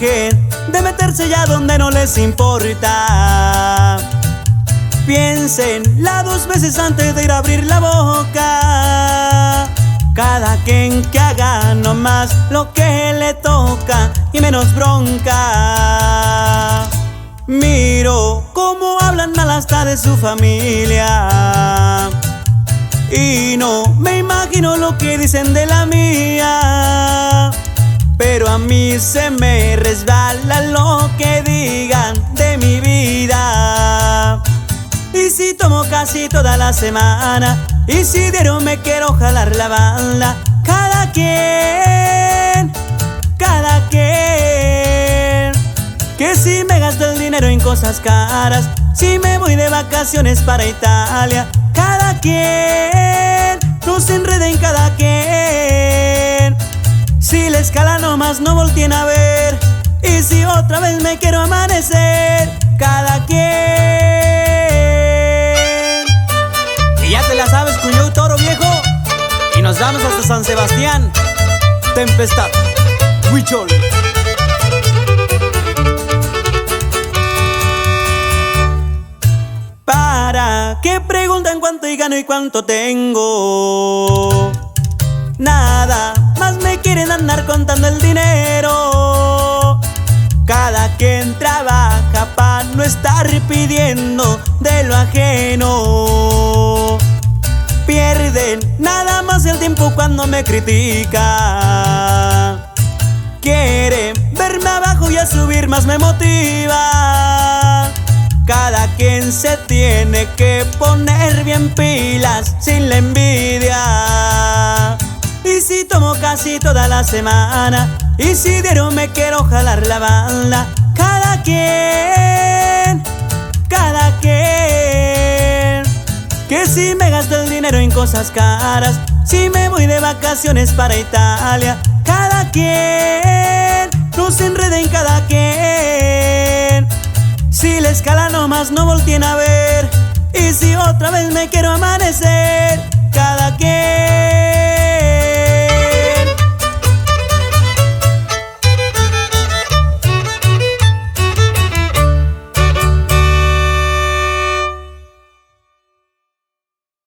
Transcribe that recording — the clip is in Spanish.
dejen de meterse ya donde no les importa. Piénsenla 2 veces antes de ir a abrir la boca. Cada quien que haga nomás lo que le toca y menos bronca. Miro cómo hablan mal hasta de su familia y no me imagino lo que dicen de la mía. Pero a mí se me resbala lo que digan de mi vida. Y si tomo casi toda la semana, y si diario me quiero jalar la banda. Cada quien, que si me gasto el dinero en cosas caras, si me voy de vacaciones para Italia. Cada quien, no se enreden cada quien. Si la escala nomás no volteen a ver, y si otra vez me quiero amanecer. Cada quien. Y ya te la sabes, Cuño Toro viejo. Y nos vamos hasta San Sebastián. Tempestad, Huichol. Para que pregunten cuánto y gano y cuánto tengo. Nada más me quieren andar contando el dinero. Cada quien trabaja para no estar pidiendo de lo ajeno. Pierden nada más el tiempo cuando me critican. Quieren verme abajo y a subir más me motiva. Cada quien se tiene que poner bien pilas sin la envidia. Y si tomo casi toda la semana, y si diario me quiero jalar la banda. Cada quien, que si me gasto el dinero en cosas caras, si me voy de vacaciones para Italia. Cada quien, no se enreden cada quien. Si la escala nomás no volteen a ver, y si otra vez me quiero amanecer. Cada quien.